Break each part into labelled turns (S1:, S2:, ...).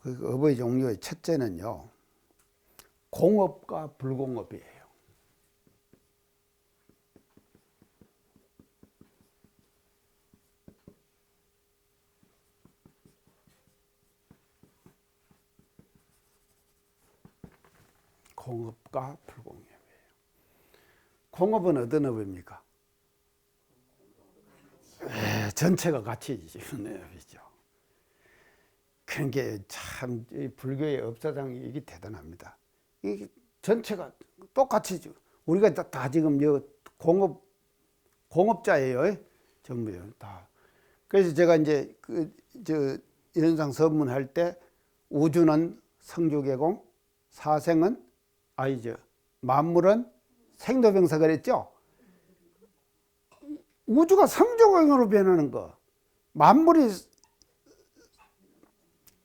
S1: 그 어버이 종류의 첫째는요, 공업과 불공업이에요. 공업과 불공업이에요. 공업은 어떤 업입니까? 전체가 같이 이루어지는 업이죠. 그런 게 참 불교의 업사장이 이게 대단합니다. 이 전체가 똑같이 우리가 다 지금 공업자예요. 전부요 다. 그래서 제가 이제 인원상 서문할 때 우주는 성주개공, 사생은 만물은 생도병사 그랬죠. 우주가 성주개공으로 변하는 거, 만물이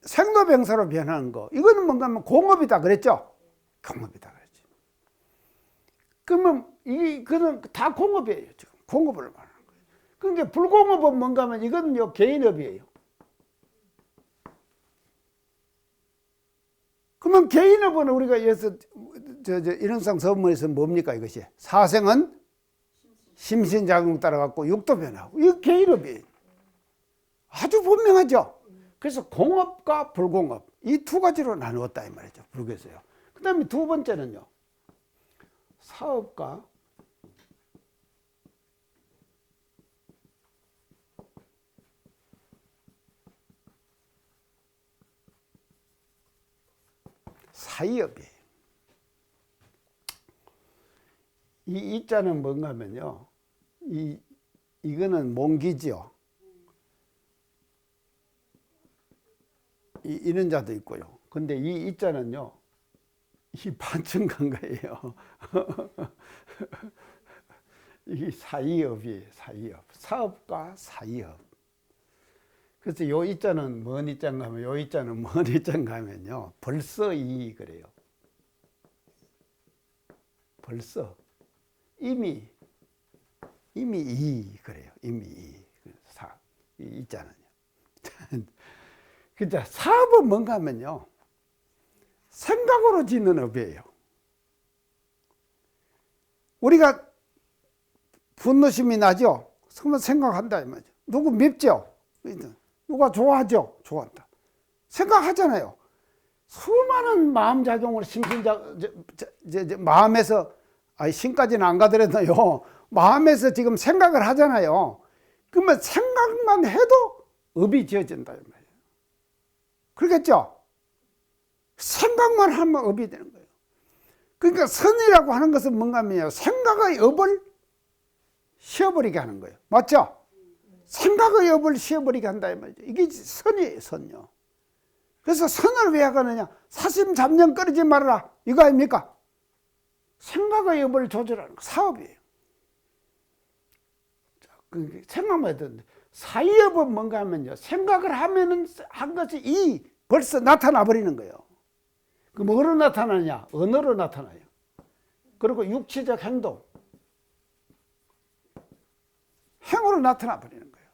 S1: 생로병사로 변하는 거, 이거는 뭔가 하면 공업이다 그랬죠? 공업이다 그랬죠. 그러면 그는 다 공업이에요. 지금 공업을 말하는 거예요. 그러니까 불공업은 뭔가 하면 이거는요, 개인업이에요. 그러면 개인업은 우리가 여기서 인원상 서문에서 뭡니까 이것이? 사생은 심신작용 따라갖고 육도 변하고, 이거 개인업이에요. 아주 분명하죠? 그래서 공업과 불공업, 이 두 가지로 나누었다 이 말이죠, 불교에서요. 그 다음에 두 번째는요, 사업과 사이업이에요. 이 이자는 뭔가 하면요, 이거는 몽기지요. 이런 자도 있고요. 근데 이 이자는요, 이 반천간 거예요. 이게 사이업이에요, 사이업. 사업과 사이업. 그래서 요 이자는 뭔 이자인가 하면, 요 이자는 뭔 이자인가 하면요, 벌써 이 그래요. 벌써. 이미 이 그래요. 이미 이. 이 이자는요. 그러니까 사업은 뭔가 하면요, 생각으로 짓는 업이에요. 우리가 분노심이 나죠? 그러면 생각한다 이 말이죠. 누구 밉죠? 누가 좋아하죠? 좋아한다. 생각하잖아요. 수많은 마음작용을 마음에서, 신까지는 안 가더라도요, 마음에서 지금 생각을 하잖아요. 그러면 생각만 해도 업이 지어진다 이 말이에요. 그러겠죠? 생각만 하면 업이 되는 거예요. 그러니까 선이라고 하는 것은 뭔가 하면요, 생각의 업을 씌워버리게 하는 거예요. 맞죠? 생각의 업을 씌워버리게 한다 이 말이죠. 이게 선이에요, 선요. 그래서 선을 왜 하느냐? 사심 잡념 끊이지 말아라, 이거 아닙니까? 생각의 업을 조절하는 거, 사업이에요. 생각만 해도 되는데, 사이업은 뭔가 하면요, 생각을 하면은 한 것이 벌써 나타나 버리는 거예요. 그 뭐로 나타나냐? 언어로 나타나요. 그리고 육체적 행동, 행으로 나타나 버리는 거예요.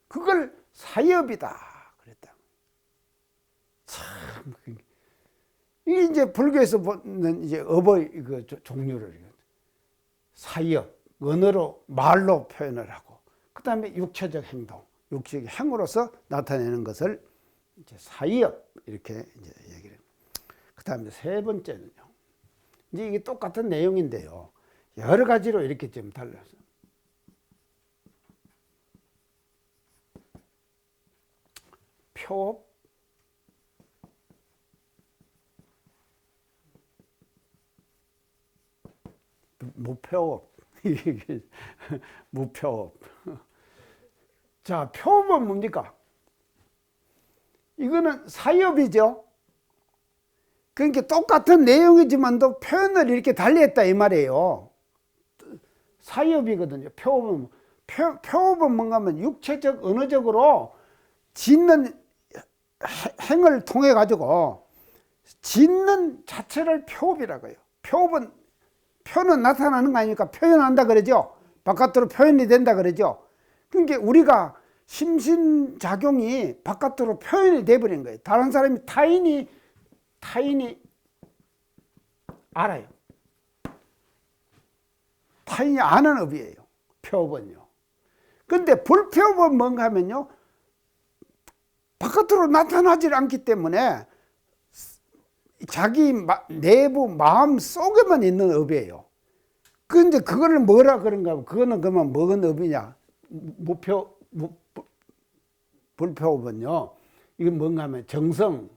S1: 그걸 사이업이다 그랬다. 참, 이게 이제 불교에서 보는 이제 업의 그 종류를, 사이업, 언어로 말로 표현을 하고, 그 다음에 육체적 행동, 육체적 행으로서 나타내는 것을 이제 사이업 이렇게 이제 얘기를 해요. 그 다음에 세 번째는요, 이제 이게 똑같은 내용인데요, 여러 가지로 이렇게 좀 달라서, 표업, 무표업, 무표업. 자, 표업은 뭡니까? 이거는 사이업이죠. 그러니까 똑같은 내용이지만도 표현을 이렇게 달리했다 이 말이에요. 사이업이거든요. 표업은 뭔가 하면 육체적, 언어적으로 짓는 행을 통해 가지고 짓는 자체를 표업이라고 해요. 표는 나타나는 거 아닙니까? 표현한다 그러죠. 바깥으로 표현이 된다 그러죠. 그러니까 우리가 심신작용이 바깥으로 표현이 돼버린 거예요. 다른 사람이 타인이 알아요. 타인이 아는 업이에요. 표업은요. 근데 불표업은 뭔가 하면요, 바깥으로 나타나질 않기 때문에 자기 내부 마음 속에만 있는 업이에요. 근데 그거를 뭐라 그런가 하면, 그거는 그러면 뭐가 업이냐? 불표업은요, 이건 뭔가 하면 정성,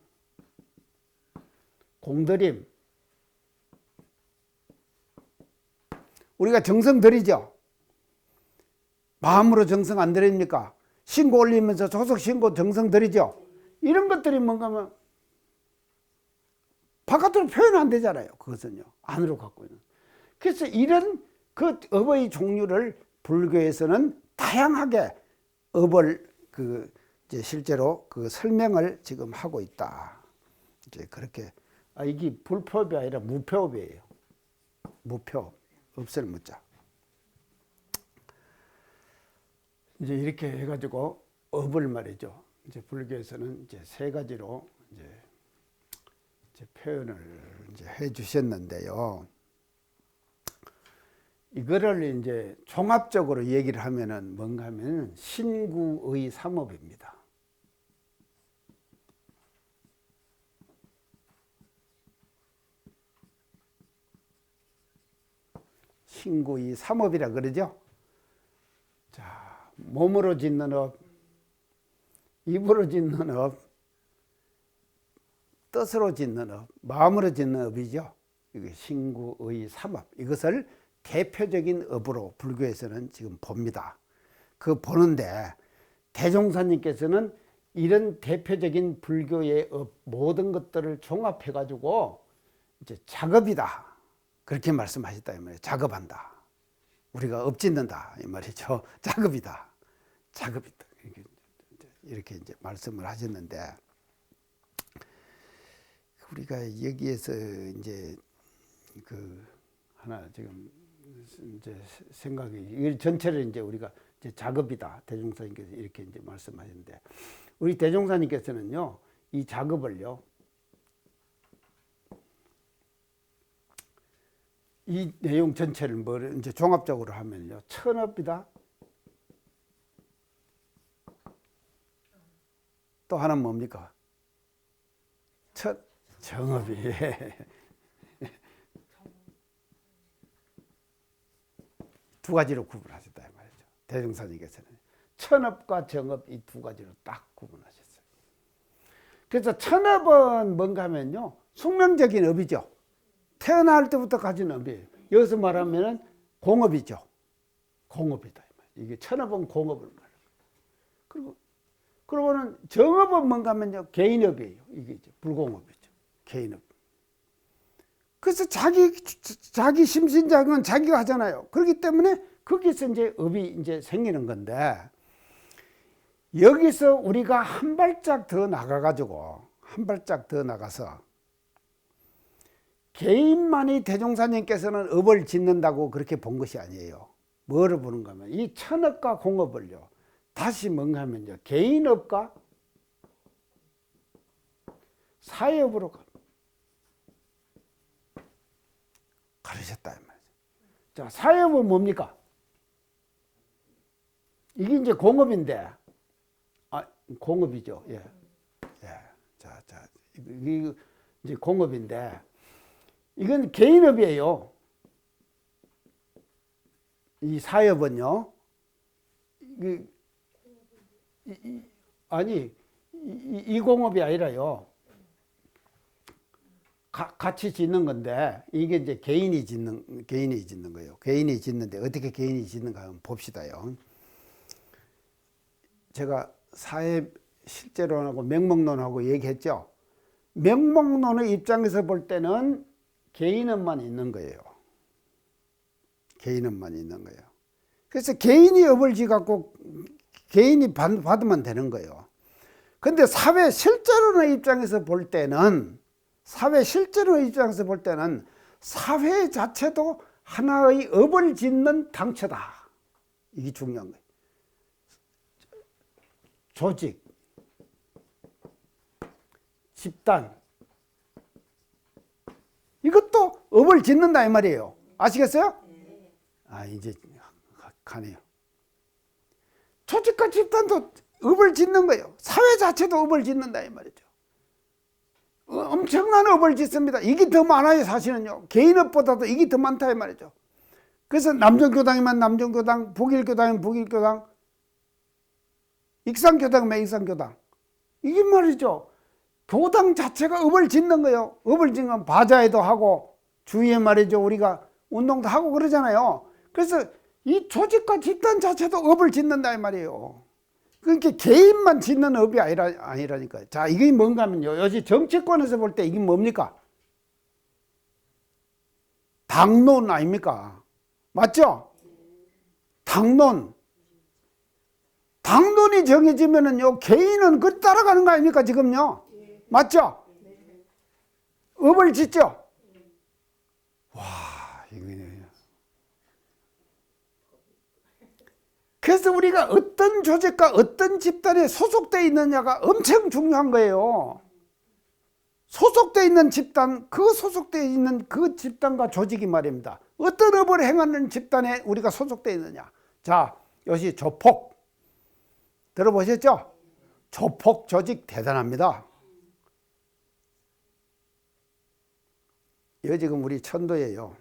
S1: 공들임. 우리가 정성 들이죠? 마음으로 정성 안 들입니까? 신고 올리면서 조석 신고 정성 들이죠? 이런 것들이 뭔가 하면 바깥으로 표현 안 되잖아요. 그것은요. 안으로 갖고 있는. 그래서 이런 그 업의 종류를 불교에서는 다양하게 업을 이제 실제로 그 설명을 지금 하고 있다. 이제 그렇게, 이게 불표업이 아니라 무표업이에요. 무표업. 없을 무자. 이제 이렇게 해가지고 업을 말이죠. 이제 불교에서는 이제 세 가지로 이제 표현을 이제 해 주셨는데요. 이거를 이제 종합적으로 얘기를 하면은 뭔가 하면 신구의 삼업입니다. 신구의 삼업이라 그러죠. 자, 몸으로 짓는 업, 입으로 짓는 업, 뜻으로 짓는 업, 마음으로 짓는 업이죠. 이게 신구의 삼업. 이것을 대표적인 업으로 불교에서는 지금 봅니다. 그 보는데 대종사님께서는 이런 대표적인 불교의 업 모든 것들을 종합해 가지고 이제 작업이다. 그렇게 말씀하셨다 이 말이에요. 작업한다. 우리가 업 짓는다 이 말이죠. 작업이다. 작업이다. 이렇게 이제 말씀을 하셨는데, 우리가 여기에서 이제 하나 지금 이제 생각이, 이 전체를 이제 우리가 이제 작업이다. 대종사님께서 이렇게 이제 말씀하셨는데, 우리 대종사님께서는요, 이 작업을요, 이 내용 전체를 이제 종합적으로 하면요, 천업이다. 또 하나는 뭡니까? 정업이. 두 가지로 구분하셨다 이 말이죠. 대종사님께서는 천업과 정업 이 두 가지로 딱 구분하셨어요. 그래서 천업은 뭔가 하면요, 숙명적인 업이죠. 태어날 때부터 가진 업이에요. 여기서 말하면은 공업이죠. 공업이다. 이게 천업은 공업을 말해요. 그러고는 정업은 뭔가 하면요, 개인업이에요. 이게 이제 불공업이죠. 개인업. 그래서 자기 심신작용은 자기가 하잖아요. 그렇기 때문에 거기서 이제 업이 이제 생기는 건데, 여기서 우리가 한 발짝 더 나가가지고, 한 발짝 더 나가서, 개인만이 대종사님께서는 업을 짓는다고 그렇게 본 것이 아니에요. 뭐를 보는가 하면, 이 천업과 공업을요, 다시 뭔가 하면요, 개인업과 사회업으로 가르쳤다 이 말이죠. 자, 사회업은 뭡니까? 이게 이제 공업인데, 공업이죠. 예. 자, 이게 이제 공업인데, 이건 개인업이에요. 이 사업은요, 이 공업이 아니라요, 같이 짓는 건데, 이게 이제 개인이 짓는 거예요. 개인이 짓는데, 어떻게 개인이 짓는가 한번 봅시다요. 제가 사회 실제론하고 명목론하고 얘기했죠. 명목론의 입장에서 볼 때는 개인업만 있는 거예요. 개인업만 있는 거예요. 그래서 개인이 업을 지갖고 개인이 받으면 되는 거예요. 근데 사회 실제론의 입장에서 볼 때는, 사회 자체도 하나의 업을 짓는 당처다. 이게 중요한 거예요. 조직, 집단, 이것도 업을 짓는다 이 말이에요. 아시겠어요? 아, 이제 가네요. 조직과 집단도 업을 짓는 거예요. 사회 자체도 업을 짓는다 이 말이죠. 엄청난 업을 짓습니다. 이게 더 많아요. 사실은요. 개인업보다도 이게 더 많다 이 말이죠. 그래서 남정교당이면 남정교당, 북일교당이면 북일교당, 익산교당이면 익산교당, 이게 말이죠. 교당 자체가 업을 짓는 거예요. 업을 짓는 바자회도 하고 주위에 말이죠. 우리가 운동도 하고 그러잖아요. 그래서 이 조직과 집단 자체도 업을 짓는다 이 말이에요. 그러니까 개인만 짓는 업이 아니라니까요. 자, 이게 뭔가 하면요. 요즘 정치권에서 볼 때 이게 뭡니까? 당론 아닙니까? 맞죠? 당론. 당론이 정해지면은요, 개인은 그 따라가는 거 아닙니까, 지금요? 맞죠? 업을 짓죠? 와, 이거네. 그래서 우리가 어떤 조직과 어떤 집단에 소속되어 있느냐가 엄청 중요한 거예요. 소속되어 있는 집단, 그 소속되어 있는 그 집단과 조직이 말입니다. 어떤 업을 행하는 집단에 우리가 소속되어 있느냐. 자, 여기 조폭. 들어보셨죠? 조폭 조직 대단합니다. 이거 지금 우리 천도예요.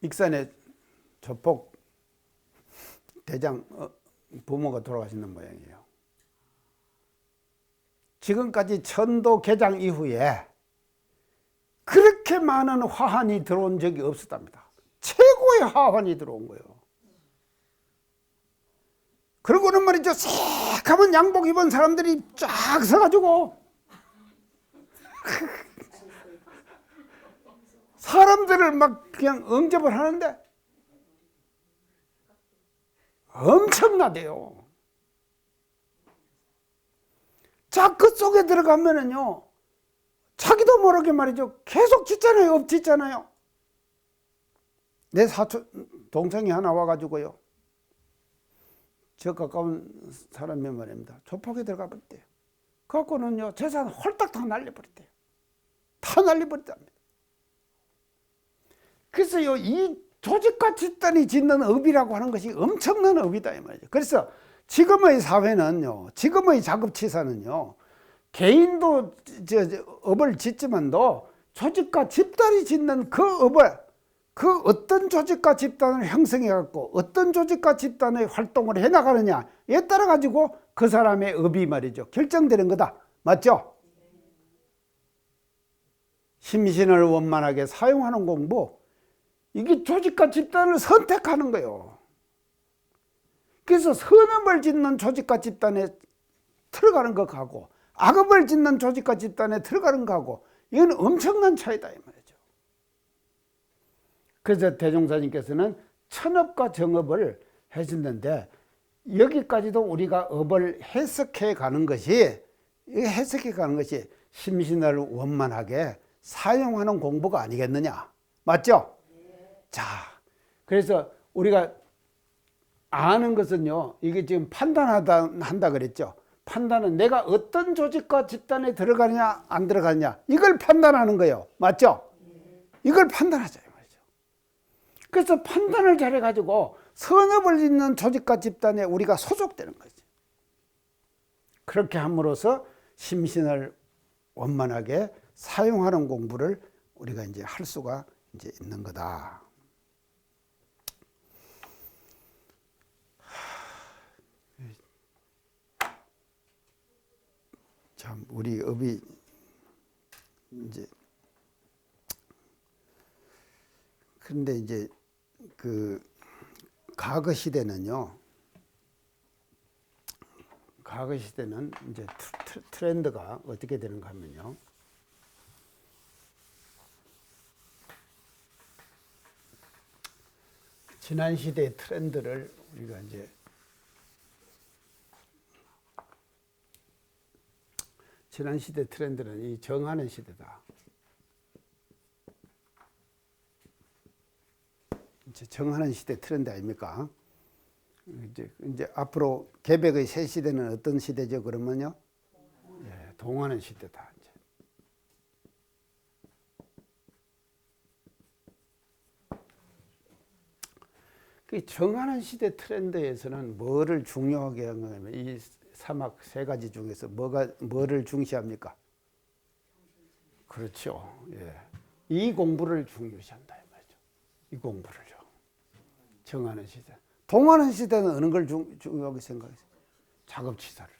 S1: 익산에 조폭 대장 부모가 돌아가시는 모양이에요. 지금까지 천도 개장 이후에 그렇게 많은 화환이 들어온 적이 없었답니다. 최고의 화환이 들어온 거예요. 그러고는 말이죠. 새카만 양복 입은 사람들이 쫙 서가지고 사람들을 막 그냥 응접을 하는데 엄청나대요. 자, 그 속에 들어가면은요, 자기도 모르게 말이죠. 계속 짓잖아요. 업 짓잖아요. 내 사촌, 동생이 하나 와가지고요. 저 가까운 사람이 말입니다. 조폭에 들어가 버렸대요. 그래갖고는요, 재산 홀딱 다 날려버렸대요. 다 날려버렸답니다. 그래서요, 이 조직과 집단이 짓는 업이라고 하는 것이 엄청난 업이다 이 말이죠. 그래서 지금의 사회는요, 지금의 작업치사는요, 개인도 업을 짓지만도 조직과 집단이 짓는 그 업을, 그 어떤 조직과 집단을 형성해 갖고 어떤 조직과 집단의 활동을 해 나가느냐에 따라 가지고 그 사람의 업이 말이죠, 결정되는 거다. 맞죠? 심신을 원만하게 사용하는 공부, 이게 조직과 집단을 선택하는 거예요. 그래서 선업을 짓는 조직과 집단에 들어가는 것하고 악업을 짓는 조직과 집단에 들어가는 것하고 이건 엄청난 차이다 이 말이죠. 그래서 대종사님께서는 천업과 정업을 해주는데 여기까지도 우리가 업을 해석해 가는 것이 심신을 원만하게 사용하는 공부가 아니겠느냐. 맞죠? 자, 그래서 우리가 아는 것은요, 이게 지금 한다 그랬죠. 판단은 내가 어떤 조직과 집단에 들어가느냐 안 들어가느냐 이걸 판단하는 거예요. 맞죠? 이걸 판단하자 이 말이죠. 그래서 판단을 잘해 가지고 선업을 짓는 조직과 집단에 우리가 소속되는 거죠. 그렇게 함으로써 심신을 원만하게 사용하는 공부를 우리가 이제 할 수가 이제 있는 거다. 참 우리 업이 이제 그런데 이제 그 과거 시대는요. 과거 시대는 이제 트렌드가 어떻게 되는가 하면요. 지난 시대의 트렌드를 우리가 이제 지난 시대 트렌드는 이 정하는 시대다. 이제 정하는 시대 트렌드 아닙니까? 이제 앞으로 개백의 새 시대는 어떤 시대죠? 그러면요, 예, 동하는 시대다. 이제. 그 정하는 시대 트렌드에서는 뭐를 중요하게 한 거냐면 이 사막 세 가지 중에서 뭐를 중시합니까? 그렇죠. 예. 이 공부를 중요시한다 이 말이죠. 이 공부를요. 정하는 시대. 동하는 시대는 어느 걸 중요하게 생각했어요? 작업치사를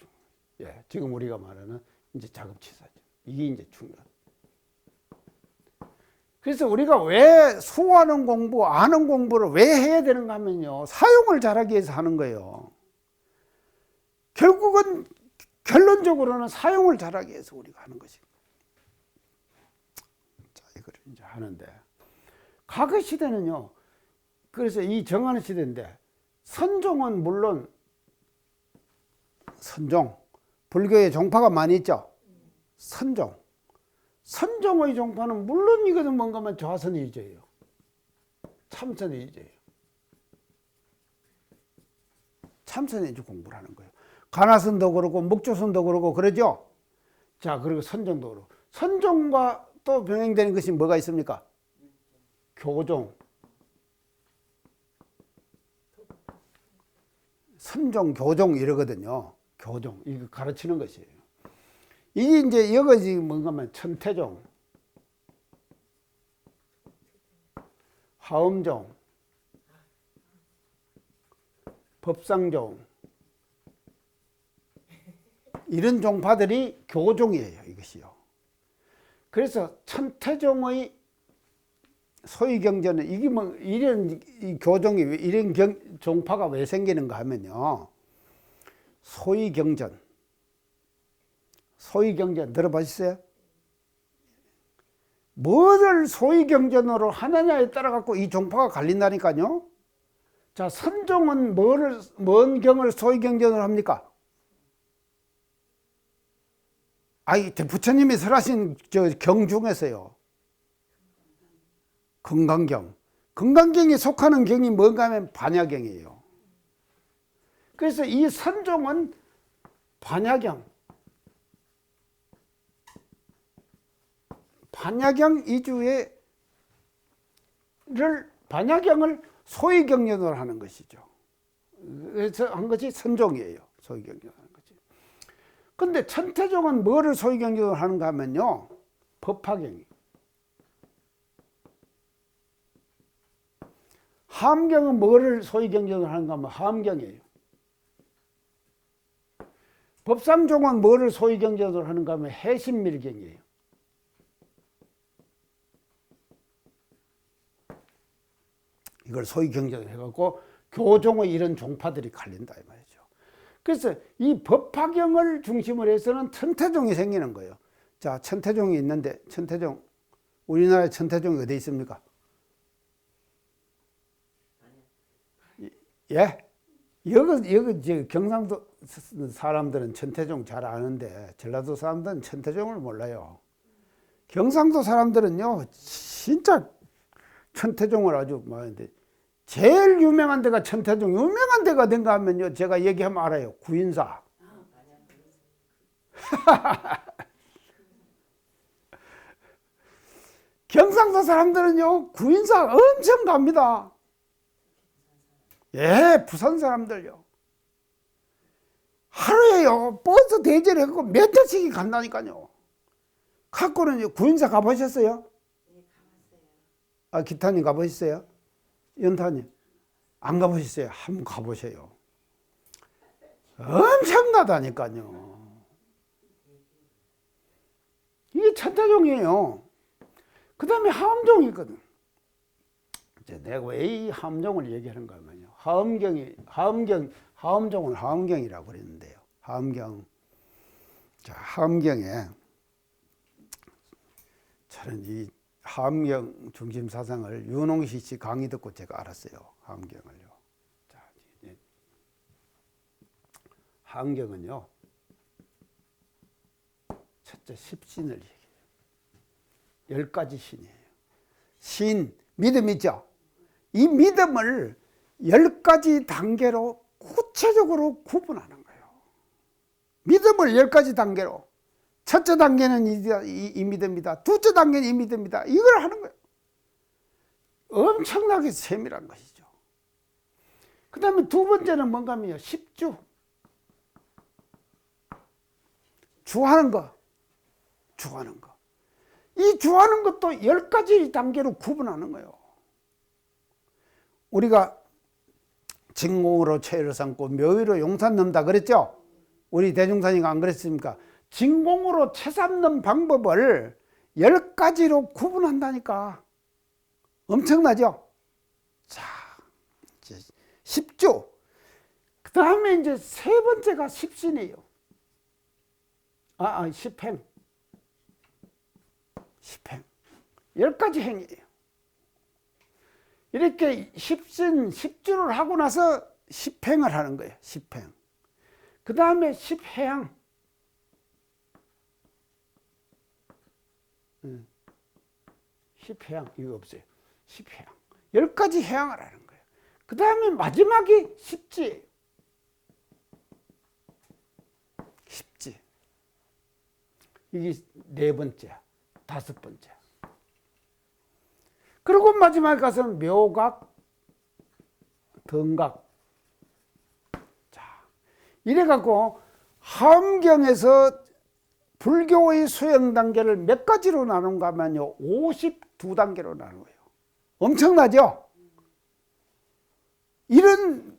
S1: 예, 지금 우리가 말하는 이제 작업치사죠. 이게 이제 중요하다. 그래서 우리가 왜 수하는 공부, 아는 공부를 왜 해야 되는가 하면요, 사용을 잘하기 위해서 하는 거예요. 결국은 결론적으로는 사용을 잘하기 위해서 우리가 하는 것입니다. 자, 이걸 이제 하는데 과거 시대는요, 그래서 이 정하는 시대인데 선종은 물론 선종, 불교의 종파가 많이 있죠. 선종의 종파는 물론 이것은 뭔가만 좌선의제예요. 참선의제예요. 참선의제 공부를 하는 거예요. 가나선도 그렇고 묵조선도 그렇고 그러죠. 자, 그리고 선종도 그렇고. 선종과 또 병행되는 것이 뭐가 있습니까? 교종. 선종, 교종 이러거든요. 교종. 이거 가르치는 것이에요. 이게 이제 이것이 뭔가 하면 천태종, 화엄종, 법상종, 이런 종파들이 교종이에요. 이것이요. 그래서 천태종의 소위 경전은 이게 뭐 이런 이 교종이 이런 종파가 왜 생기는가 하면요, 소위 경전 들어보셨어요? 뭐를 소위 경전으로 하느냐에 따라 갖고 이 종파가 갈린다니까요. 자, 선종은 뭔 경을 소위 경전으로 합니까? 아이, 부처님이 설하신 저 경 중에서요, 건강경에 속하는 경이 뭔가 하면 반야경이에요. 그래서 이 선종은 반야경 반야경을 소위 경전으로 하는 것이죠. 그래서 한 것이 선종이에요. 소위 경전으로 하는 거지. 근데 천태종은 뭐를 소위 경전으로 하는가 하면요, 법화경이. 하엄경은 뭐를 소위 경전으로 하는가 하면 하엄경이에요. 법상종은 뭐를 소위 경전으로 하는가 하면 해신밀경이에요. 이걸 소위 경전으로 해갖고 교종의 이런 종파들이 갈린다 이 말이죠. 그래서 이 법화경을 중심으로 해서는 천태종이 생기는 거예요. 자, 천태종이 있는데 천태종, 우리나라에 천태종이 어디 있습니까? 예? 여기 경상도 사람들은 천태종 잘 아는데 전라도 사람들은 천태종을 몰라요. 경상도 사람들은요, 진짜 천태종을 아주 많은데 제일 유명한 데가 천태종, 유명한 데가 어딘가 하면요, 제가 얘기하면 알아요. 구인사. 경상도 사람들은요, 구인사 엄청 갑니다. 예, 부산 사람들요. 하루에요, 버스 대절해 갖고 몇 달씩이 간다니까요. 갖고는 구인사 가보셨어요? 네, 가봤어요. 아, 기타님 가보셨어요? 연타님 안 가보셨어요? 한번 가보세요. 엄청나다니까요. 이게 천태종이에요. 그 다음에 하엄종이 있거든. 이제 내가 왜 이 하엄종을 얘기하는가 하면요, 하엄종을 하엄경이라고 그랬는데요. 하엄경. 자, 하엄경에 저는 이 하엄경 중심 사상을 윤홍시 씨 강의 듣고 제가 알았어요. 하엄경을요. 자, 하엄경은요, 첫째 십신을 얘기해요. 10가지 신이에요. 신, 믿음 있죠? 이 믿음을 10가지 단계로 구체적으로 구분하는 거예요. 믿음을 10가지 단계로. 첫째 단계는 이 믿음이다. 둘째 단계는 이 믿음이다. 이걸 하는 거예요. 엄청나게 세밀한 것이죠. 그 다음에 두 번째는 뭔가 하면요. 10주. 주하는 거. 주하는 거. 이 주하는 것도 10가지 단계로 구분하는 거예요. 우리가 진공으로 채를 삼고 묘의로 용산 넘다 그랬죠? 우리 대종사님가 안 그랬습니까? 진공으로 채 삼는 방법을 10가지로 구분한다니까. 엄청나죠? 자, 이제 10주. 그 다음에 이제 세 번째가 십신이에요. 십행. 10가지 행위예요. 이렇게 십신, 10주를 하고 나서 10행을 하는 거예요. 10행. 그 다음에 10해양. 10해양. 이거 없어요. 10해양. 10가지 해양을 하는 거예요. 그 다음에 마지막이 십지예요. 십지. 이게 네 번째, 다섯 번째. 그리고 마지막에 가서는 묘각, 덩각. 자, 이래갖고 함경에서 불교의 수행 단계를 몇 가지로 나눈가 하면요. 52단계로 나눈 거예요. 엄청나죠? 이런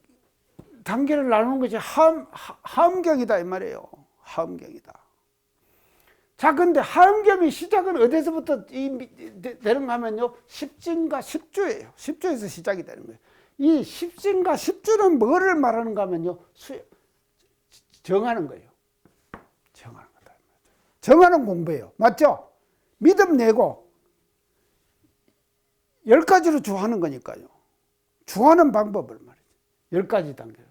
S1: 단계를 나누는 것이 함경이다 이 말이에요. 함경이다. 자, 근데 함경의 시작은 어디서부터 되는가 하면요. 십진과 십주예요. 십주에서 시작이 되는 거예요. 이 십진과 십주는 뭐를 말하는가 하면요. 정하는 거예요. 정하는 거다. 정하는 공부예요. 맞죠? 믿음 내고 10가지로 주하는 거니까요. 주하는 방법을 말이죠. 10가지 단계.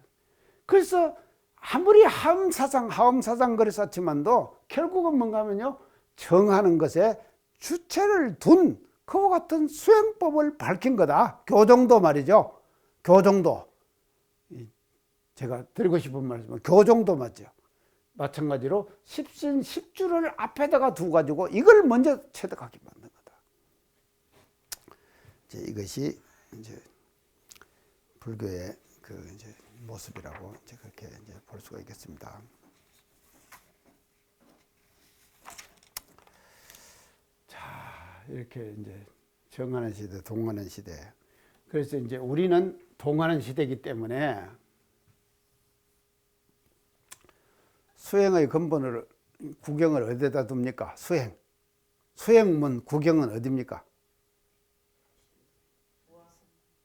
S1: 그래서 아무리 하음사상 그랬었지만도 결국은 뭔가 하면요. 정하는 것에 주체를 둔 그와 같은 수행법을 밝힌 거다. 교정도 말이죠. 교정도. 제가 드리고 싶은 말씀은 교정도 맞죠. 마찬가지로 십신, 십주를 앞에다가 두가지고 이걸 먼저 체득하게 만든 거다. 이제 이것이 이제 불교의 그 이제 모습이라고 이제 그렇게 이제 볼 수가 있겠습니다. 자, 이렇게 이제 정하는 시대, 동하는 시대. 그래서 이제 우리는 동하는 시대이기 때문에 수행의 근본을 구경을 어디다 둡니까? 수행문 구경은 어디입니까?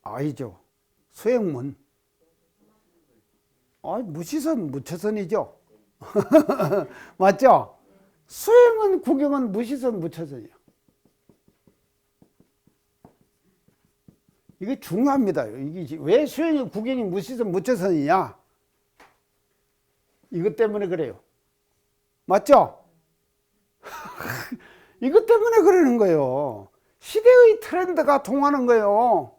S1: 아니죠. 수행문. 무시선 무처선이죠. 맞죠? 수행은 구경은 무시선 무처선이에요. 이게 중요합니다. 이게 왜 수행이 구경이 무시선 무처선이냐? 이것 때문에 그래요. 맞죠? 이것 때문에 그러는 거예요. 시대의 트렌드가 동하는 거예요.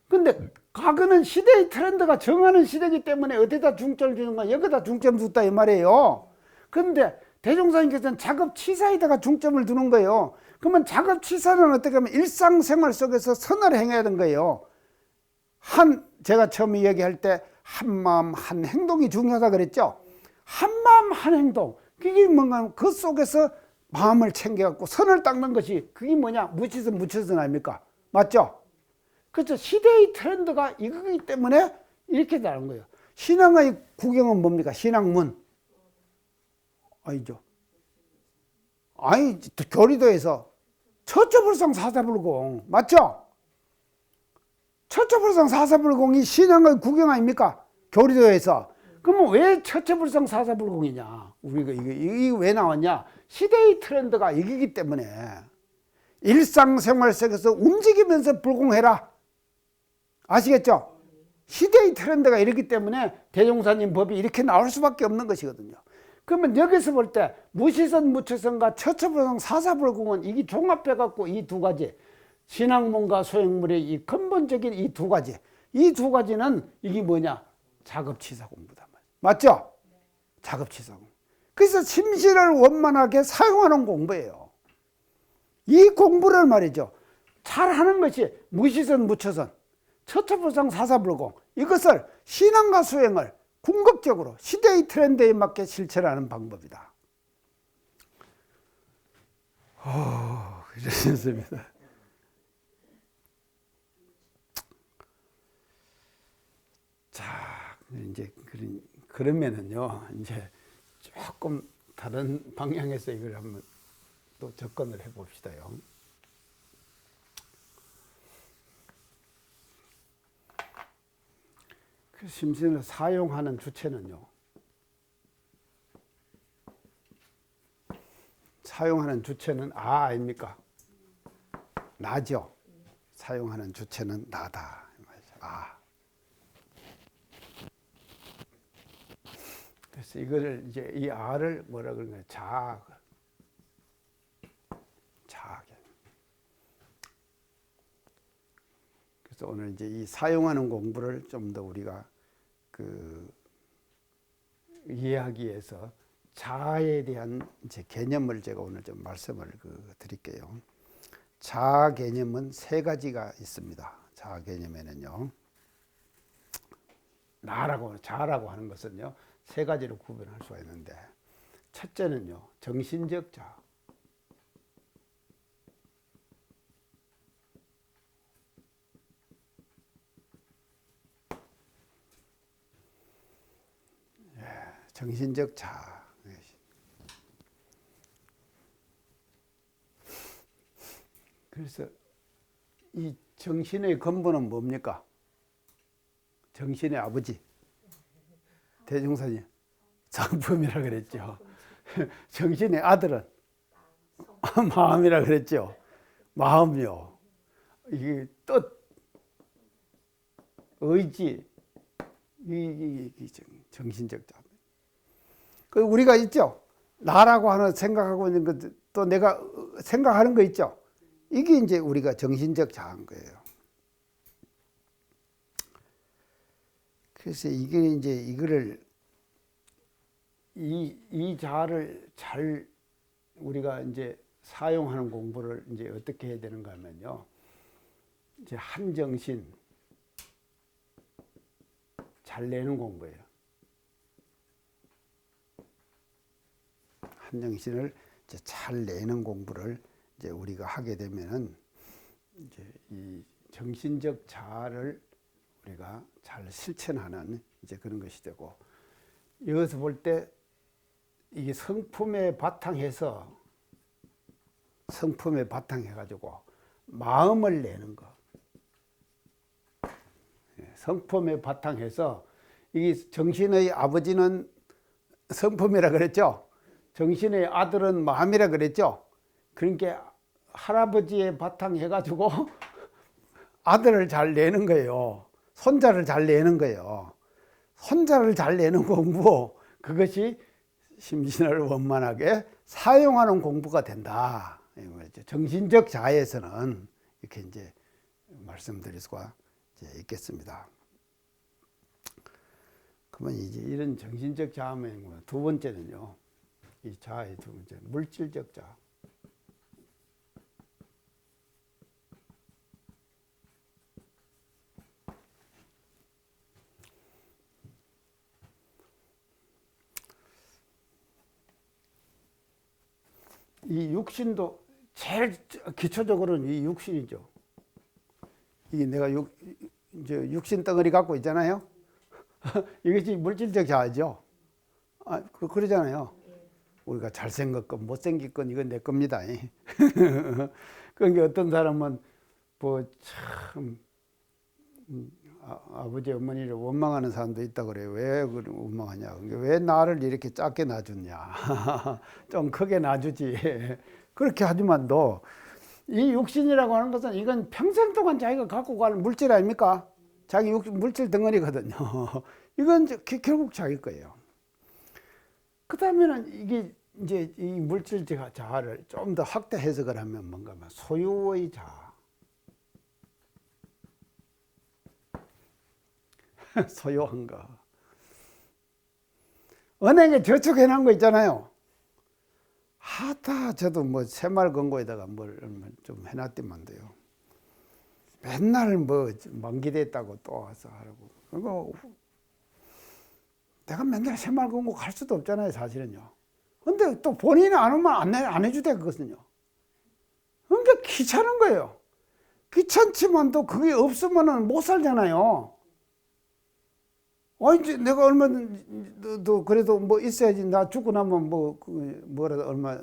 S1: 근데 과거는 시대의 트렌드가 정하는 시대이기 때문에 어디다 중점을 주는 거야? 여기다 중점을 뒀다 이 말이에요. 근데 대종사님께서는 작업치사에다가 중점을 두는 거예요. 그러면 작업치사는 어떻게 하면 일상생활 속에서 선을 행해야 되는 거예요. 제가 처음 이야기할 때 한마음 한행동이 중요하다 그랬죠. 한마음 한행동. 그게 뭔가 하면 그 속에서 마음을 챙겨갖고 선을 닦는 것이 그게 뭐냐? 무치선 무처선 아닙니까? 맞죠? 그렇죠. 시대의 트렌드가 이거기 때문에 이렇게 나는 거예요. 신앙의 구경은 뭡니까? 신앙문. 아니죠. 아니, 교리도에서 처처불상 사사불공. 맞죠? 처처불상 사사불공이 신앙의 구경 아닙니까? 교리도에서. 그러면 왜 처처불상 사사불공이냐? 우리가 이게 왜 나왔냐? 시대의 트렌드가 이기기 때문에 일상생활 속에서 움직이면서 불공해라. 아시겠죠? 시대의 트렌드가 이렇기 때문에 대종사님 법이 이렇게 나올 수밖에 없는 것이거든요. 그러면 여기서 볼 때 무시선 무처선과 처처불상 사사불공은 이게 종합해갖고 이 두 가지 신학문과 소행문의 이 근본적인 이 두 가지 이 두 가지는 이게 뭐냐? 작업치사 공부다. 맞죠? 작업치사 공부. 그래서 심신을 원만하게 사용하는 공부예요. 이 공부를 말이죠. 잘하는 것이 무시선 무처선 처처보상 사사불공 이것을 신앙과 수행을 궁극적으로 시대의 트렌드에 맞게 실천하는 방법이다. 그렇습니다. 자, 이제 그러면은요, 이제 조금 다른 방향에서 이걸 한번 또 접근을 해 봅시다요. 그 심신을 사용하는 주체는요, 사용하는 주체는 아닙니까? 나죠. 사용하는 주체는 나다. 그래서 이거를 이제 이 아를 뭐라 그러냐, 자아. 그래서 오늘 이제 이 사용하는 공부를 좀 더 우리가 이해하기 위해서 자아에 대한 이제 개념을 제가 오늘 좀 말씀을 드릴게요. 자아 개념은 세 가지가 있습니다. 자아 개념에는요, 자아라고 하는 것은요, 세 가지로 구분할 수가 있는데, 첫째는요, 정신적 자아. 정신적 자아. 그래서 이 정신의 근본은 뭡니까? 정신의 아버지 대종사님 성품이라 그랬죠. 정신의 아들은 마음이라 그랬죠. 마음이요. 이게 뜻, 의지, 이 정신적 자아. 그 우리가 있죠. 나라고 하는 생각하고 있는 것, 또 내가 생각하는 거 있죠. 이게 이제 우리가 정신적 자아인 거예요. 그래서 이게 이제 이거를 이 자아를 잘 우리가 이제 사용하는 공부를 이제 어떻게 해야 되는가 하면요. 이제 한정신 잘 내는 공부예요. 한정신을 이제 잘 내는 공부를 이제 우리가 하게 되면은 이제 이 정신적 자아를 우리가 잘 실천하는 이제 그런 것이 되고, 여기서 볼 때 이게 성품에 바탕해서 성품에 바탕해가지고 마음을 내는 거. 성품에 바탕해서 이게 정신의 아버지는 성품이라 그랬죠. 정신의 아들은 마음이라 그랬죠. 그러니까 할아버지의 바탕 해가지고 아들을 잘 내는 거예요. 손자를 잘 내는 거예요. 손자를 잘 내는 공부, 그것이 심신을 원만하게 사용하는 공부가 된다. 정신적 자아에서는 이렇게 이제 말씀드릴 수가 이제 있겠습니다. 그러면 이제 이런 정신적 자아면 두 번째는요, 이 자아의 두 번째 물질적 자아. 이 육신도 제일 기초적으로는 이 육신이죠. 이게 내가 이제 육신 덩어리 갖고 있잖아요. 이것이 물질적 자아죠. 그러잖아요. 우리가 잘생겼건 못생겼건 이건 내 겁니다. 그러니까 어떤 사람은 뭐 참 아버지 어머니를 원망하는 사람도 있다 그래요. 왜 원망하냐? 왜 나를 이렇게 작게 낳아줬냐? 좀 크게 낳아주지. 그렇게 하지만도 이 육신이라고 하는 것은 이건 평생 동안 자기가 갖고 가는 물질 아닙니까? 자기 물질 덩어리거든요. 이건 결국 자기 거예요. 그 다음에는 이게 이제 이 물질 자아를 좀 더 확대 해석을 하면 뭔가 소유의 자아. 소유한 거. 은행에 저축해 놓은 거 있잖아요. 하다 저도 뭐 새마을 금고에다가 뭘 좀 해놨더만도요. 맨날 뭐 만기됐다고 또 와서 하라고. 그리고 내가 맨날 새마을 금고 갈 수도 없잖아요, 사실은요. 근데 또 본인이 안 오면 안 해주대, 그것은요. 그러니까 귀찮은 거예요. 귀찮지만 또 그게 없으면은 못 살잖아요. 이제 내가 얼마든, 그래도 뭐 있어야지. 나 죽고 나면 뭐라도 얼마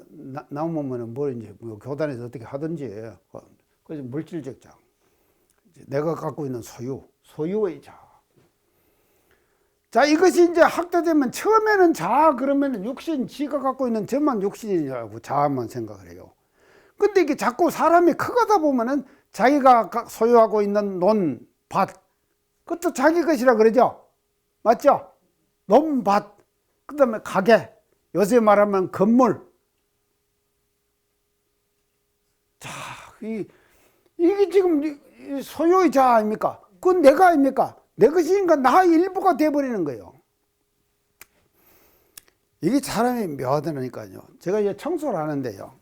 S1: 남으면은 이제 뭐 교단에서 어떻게 하든지. 그래서 물질적 자. 내가 갖고 있는 소유의 자. 자, 이것이 이제 확대되면 처음에는 자, 그러면 육신, 지가 갖고 있는 저만 육신이라고 자만 생각을 해요. 근데 이게 자꾸 사람이 커가다 보면은 자기가 소유하고 있는 논, 밭, 그것도 자기 것이라 그러죠. 맞죠? 논, 밭, 그 다음에 가게, 요새 말하면 건물. 자, 이게 지금 소유의 자 아닙니까? 그건 내가 아닙니까? 내 것이니까 나 일부가 돼버리는 거예요. 이게 사람이 묘하다니까요. 제가 이제 청소를 하는데요.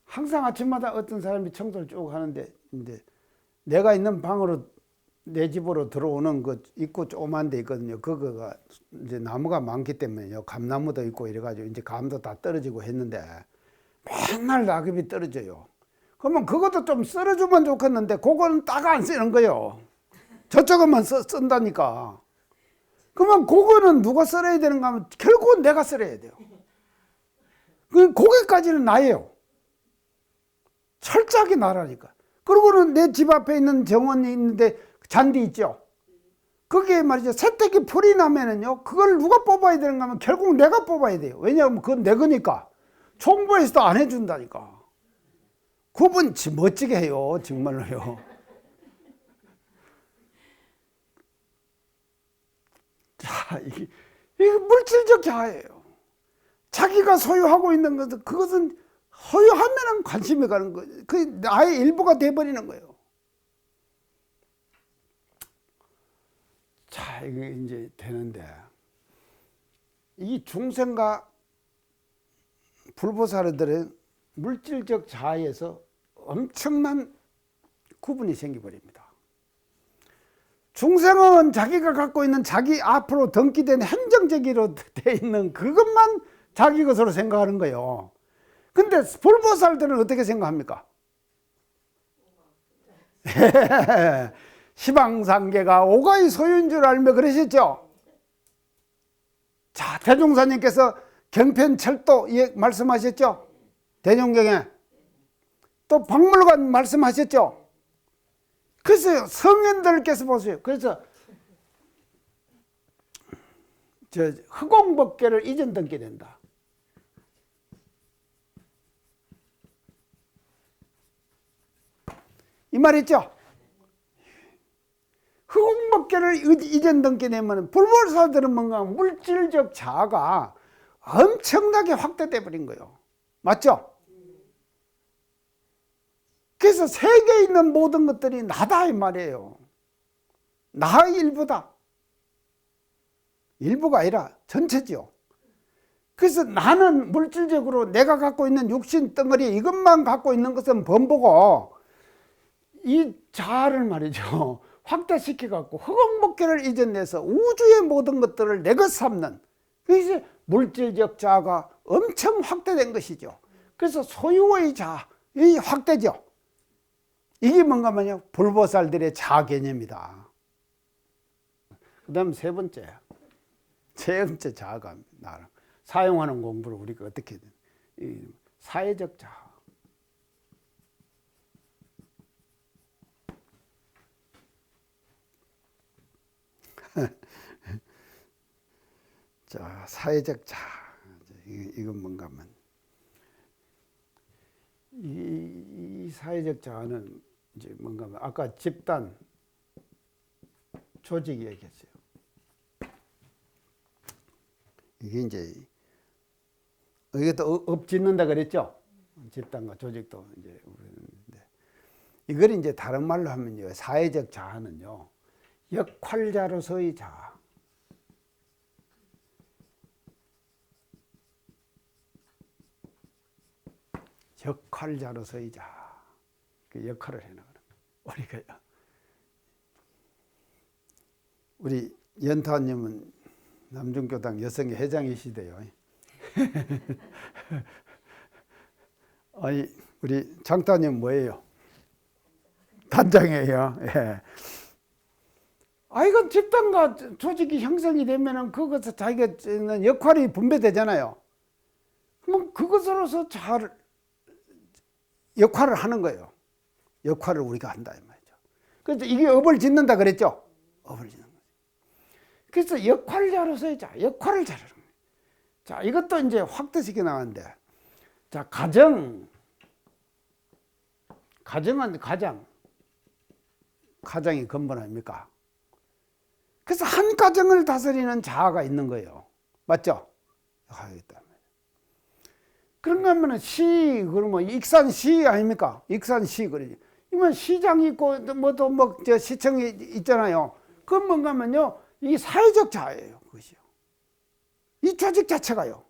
S1: 항상 아침마다 어떤 사람이 청소를 쭉 하는데, 이제 내가 있는 방으로 내 집으로 들어오는 그 입구 조그만 데 있거든요. 그거가 이제 나무가 많기 때문에요. 감나무도 있고 이래가지고 이제 감도 다 떨어지고 했는데 맨날 낙엽이 떨어져요. 그러면 그것도 좀 썰어주면 좋겠는데 그거는 딱 안 쓰는 거예요. 저쪽은 쓴다니까. 그러면 그거는 누가 썰어야 되는가 하면 결국은 내가 썰어야 돼요. 거기까지는 나예요. 철저하게 나라니까. 그리고는 내 집 앞에 있는 정원이 있는데 잔디 있죠. 거기에 말이죠. 새떼기 풀이 나면은요. 그걸 누가 뽑아야 되는가 하면 결국 내가 뽑아야 돼요. 왜냐하면 그건 내 거니까. 총무에서도 안 해준다니까. 그분 멋지게 해요. 정말로요. 자, 이게 물질적 자아예요. 자기가 소유하고 있는 것은 그것은 소유하면은 관심이 가는 거예요. 그 나의 일부가 돼버리는 거예요. 자, 이게 이제 되는데 이 중생과 불보살들은 물질적 자아에서 엄청난 구분이 생겨버립니다. 중생은 자기가 갖고 있는 자기 앞으로 등기된 행정적으로 돼 있는 그것만 자기 것으로 생각하는 거예요. 근데 불보살들은 어떻게 생각합니까? 시방상계가 오가의 소유인 줄 알며 그러셨죠? 자, 대종사님께서 경편철도 말씀하셨죠? 대종경에. 또 박물관 말씀하셨죠? 그래서 성현들께서 보세요. 그래서 흑공법계를 이전 등게 된다. 이 말 있죠? 흑공법계를 이전 등게 되면 불보살들은 뭔가 물질적 자아가 엄청나게 확대돼 버린 거예요. 맞죠? 그래서 세계에 있는 모든 것들이 나다 이 말이에요. 나의 일부다. 일부가 아니라 전체죠. 그래서 나는 물질적으로 내가 갖고 있는 육신 덩어리 이것만 갖고 있는 것은 범보고 이 자아를 말이죠. 확대시켜 갖고 흑공법계를 이전해서 우주의 모든 것들을 내 것 삼는 그래서 물질적 자아가 엄청 확대된 것이죠. 그래서 소유의 자아, 이 확대죠. 이게 뭔가 하면요. 불보살들의 자아 개념이다. 그 다음 세 번째 자아가 나라. 사용하는 공부를 우리가 어떻게 사회적 자아. 자, 사회적 자아. 이건 뭔가 하면 이 사회적 자아는 이제 뭔가 하면 아까 집단 조직 얘기했어요. 이게 이제 이것도 업 짓는다 그랬죠. 집단과 조직도 이제 이걸 이제 다른 말로 하면요. 사회적 자아는요. 역할자로서의 자아. 역할자로서이자 그 역할을 해나가는 거예요. 우리가 우리 연타님은 남중교당 여성의 회장이시대요. 아니 우리 장따님 뭐예요? 단장이에요. 예. 이건 집단과 조직이 형성이 되면은 그것에 자기가 있는 역할이 분배되잖아요. 그럼 그것으로서 잘 역할을 하는 거예요. 역할을 우리가 한다 이 말이죠. 그래서 이게 업을 짓는다 그랬죠. 업을 짓는 거죠. 그래서 역할자로서의 역할을 잘하는 거예요. 자, 이것도 이제 확대시켜 나가는데, 자, 가정은 가장이 근본 아닙니까? 그래서 한 가정을 다스리는 자아가 있는 거예요. 맞죠? 그런가 하면은 그러면 익산시 아닙니까? 익산시 그러지. 이건 시장이 있고 저 시청이 있잖아요. 그건 뭔가 하면요, 이 사회적 자아예요. 그것이요. 이 조직 자체가요.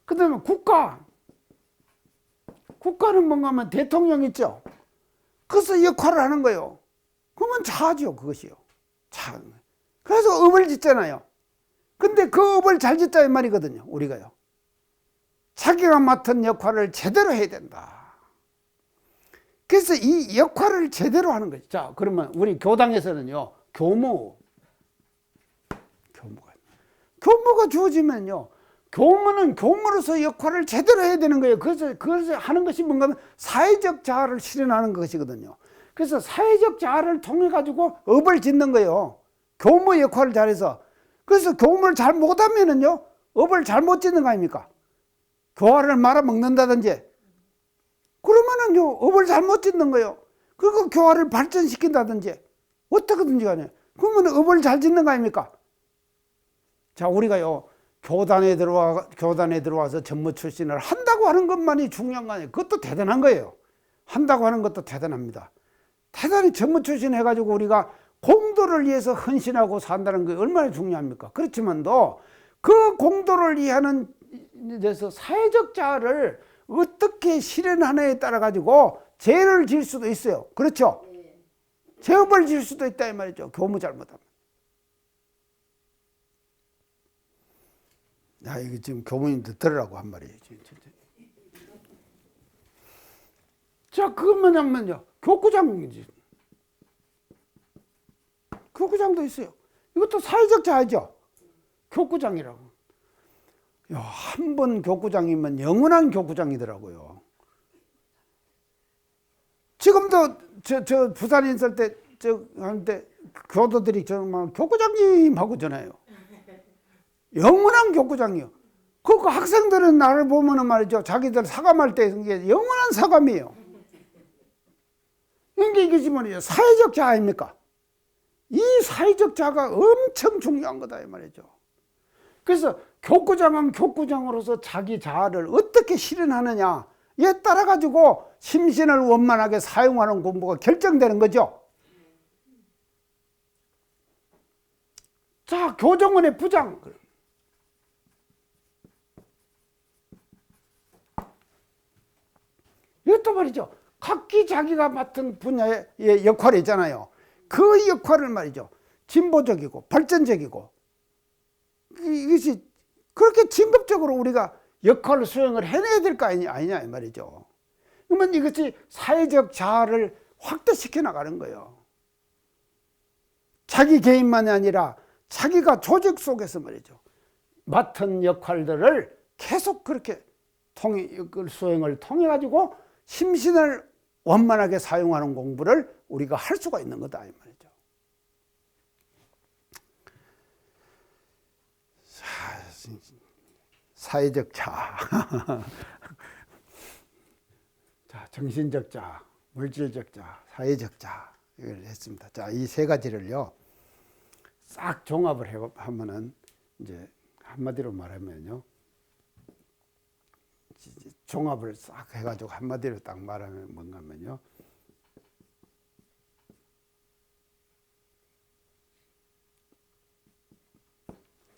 S1: 그 다음에 국가는 뭔가 하면 대통령 있죠. 그래서 역할을 하는 거예요. 그러면 자아죠, 그것이요. 자아. 그래서 업을 짓잖아요. 근데 그 업을 잘 짓자 이 말이거든요, 우리가요. 자기가 맡은 역할을 제대로 해야 된다. 그래서 이 역할을 제대로 하는 거죠. 자, 그러면 우리 교당에서는요, 교무가 주어지면요, 교무는 교무로서 역할을 제대로 해야 되는 거예요. 그래서 하는 것이 뭔가 하면 사회적 자아를 실현하는 것이거든요. 그래서 사회적 자아를 통해 가지고 업을 짓는 거예요. 교무 역할을 잘해서. 그래서 교무를 잘 못하면은요, 업을 잘못 짓는 거 아닙니까? 교화를 말아먹는다든지, 그러면은요, 업을 잘못 짓는 거예요. 그리고 교화를 발전시킨다든지, 어떻게든지 간에. 그러면 업을 잘 짓는 거 아닙니까? 자, 우리가요, 교단에 들어와서 전무 출신을 한다고 하는 것만이 중요한 거 아니에요. 그것도 대단한 거예요. 한다고 하는 것도 대단합니다. 대단히 전무 출신 해가지고 우리가 공도를 위해서 헌신하고 산다는 게 얼마나 중요합니까? 그렇지만도 그 공도를 위하는 데서 사회적 자아를 어떻게 실현하느냐에 따라 가지고 죄를 질 수도 있어요. 그렇죠? 죄업을 질 수도 있다 이 말이죠. 교무 잘못하면. 야, 이거 지금 교무님들 들으라고 한 말이에요. 자, 그것만 하면요, 교구장이지. 교구장도 있어요. 이것도 사회적 자아죠. 교구장이라고. 한 번 교구장이면 영원한 교구장이더라고요. 지금도 저 부산에 있을 때 하는데 교도들이 정말 교구장님 하고 전해요. 영원한 교구장이요. 그 학생들은 나를 보면은 말이죠, 자기들 사감할 때 이게 영원한 사감이에요. 이게 뭐냐, 사회적 자아입니까? 이 사회적 자아가 엄청 중요한 거다 이 말이죠. 그래서 교구장은 교구장으로서 자기 자아를 어떻게 실현하느냐에 따라 가지고 심신을 원만하게 사용하는 공부가 결정되는 거죠. 자, 교정원의 부장. 이것도 말이죠, 각기 자기가 맡은 분야의 역할이 있잖아요. 그 역할을 말이죠, 진보적이고 발전적이고, 이것이 그렇게 진급적으로 우리가 역할을 수행을 해내야 될 거 아니냐 이 말이죠. 그러면 이것이 사회적 자아를 확대시켜 나가는 거예요. 자기 개인만이 아니라 자기가 조직 속에서 말이죠, 맡은 역할들을 계속 그렇게 수행을 통해 가지고 심신을 원만하게 사용하는 공부를 우리가 할 수가 있는 거다 이 말이죠. 사회적 자아. 자, 정신적 자아, 물질적 자아, 사회적 자아, 이걸 했습니다. 자, 이 세 가지를요, 싹 종합을 하면은, 이제, 한마디로 말하면요, 종합을 싹 해가지고 한마디로 딱 말하면 뭔가 하면요,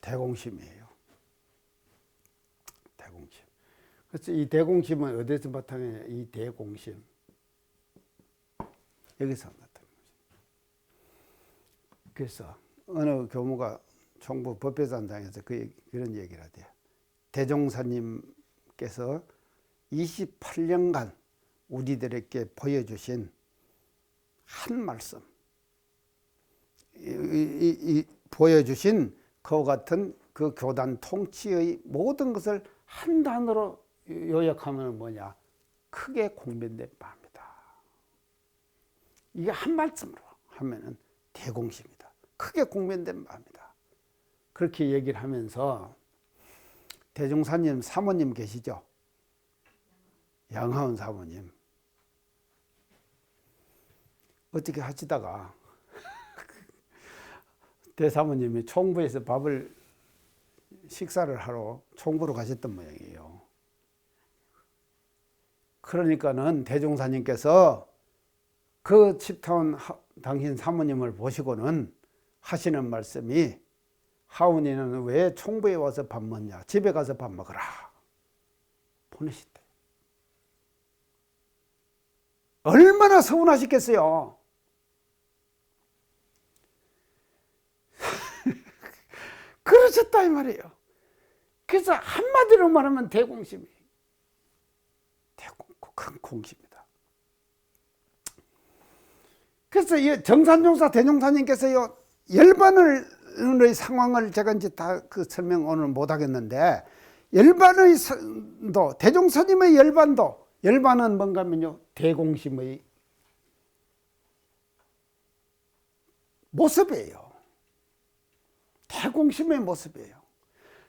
S1: 대공심이에요. 대공심. 그래서 이 대공심은 어디서 바탕이냐? 이 대공심. 여기서 나타납니다. 그래서 어느 교무가 총부 법회단장에서 그런 얘기를 하대요. 대종사님께서 28년간 우리들에게 보여주신 한 말씀, 보여주신 그와 같은 그 교단 통치의 모든 것을 한 단어로 요약하면 뭐냐? 크게 공변된 바입니다. 이게 한 말씀으로 하면은 대공심이다. 크게 공변된 바입니다. 그렇게 얘기를 하면서 대종사님 사모님 계시죠? 양하은 사모님. 어떻게 하시다가 대사모님이 총부에서 식사를 하러 총부로 가셨던 모양이에요. 그러니까는 대종사님께서 그 칩타운 당신 사모님을 보시고는 하시는 말씀이, 하은이는 왜 총부에 와서 밥 먹냐? 집에 가서 밥 먹으라. 보내셨대. 얼마나 서운하셨겠어요. 그러셨다 이 말이에요. 그래서 한마디로 말하면 대공심이, 큰 공심이다. 그래서 이 정산종사 대종사님께서요, 열반의 상황을 제가 이제 다 그 설명 오늘 못 하겠는데, 열반의 대종사님의 열반은 뭔가 하면요, 대공심의 모습이에요. 대공심의 모습이에요.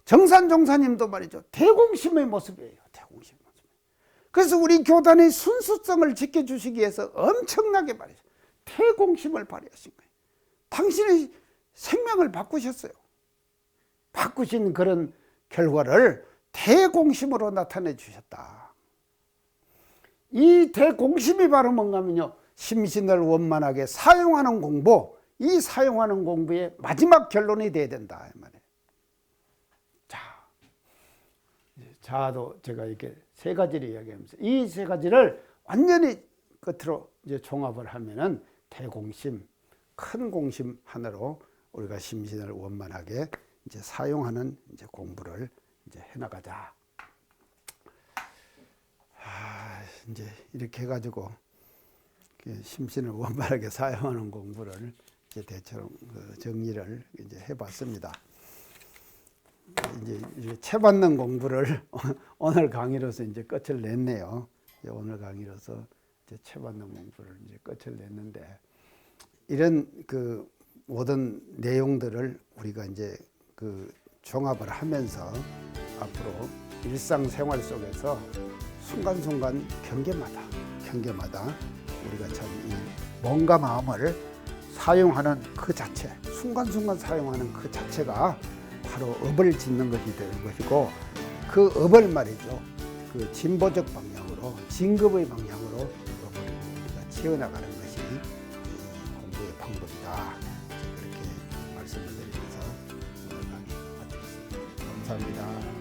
S1: 정산종사님도 말이죠, 대공심의 모습이에요. 대공심의 모습. 그래서 우리 교단의 순수성을 지켜주시기 위해서 엄청나게 말이죠, 대공심을 발휘하신 거예요. 당신의 생명을 바꾸셨어요. 바꾸신 그런 결과를 대공심으로 나타내 주셨다. 이 대공심이 바로 뭔가 하면요, 심신을 원만하게 사용하는 공부, 이 사용하는 공부의 마지막 결론이 돼야 된다 이 말이에요. 자도 제가 이렇게 세 가지를 이야기하면서 이 세 가지를 완전히 끝으로 이제 종합을 하면은 대공심, 큰 공심 하나로 우리가 심신을 원만하게 이제 사용하는 이제 공부를 이제 해나가자. 이제 이렇게 해가지고 심신을 원만하게 사용하는 공부를 이제 대충 정리를 이제 해봤습니다. 이제 채받는 공부를 오늘 강의로서 이제 끝을 냈네요. 이제 오늘 강의로서 이제 채받는 공부를 이제 끝을 냈는데, 이런 그 모든 내용들을 우리가 이제 그 종합을 하면서 앞으로 일상생활 속에서 순간순간 경계마다 우리가 참 이 몸과 마음을 사용하는 그 자체, 순간순간 사용하는 그 자체가 바로 업을 짓는 것이 되는 것이고, 그 업을 말이죠, 그 진보적 방향으로, 진급의 방향으로 업을 우리가 지어나가는 것이 공부의 방법이다. 그렇게 말씀을 드리면서 오늘 강의 마치겠습니다. 감사합니다.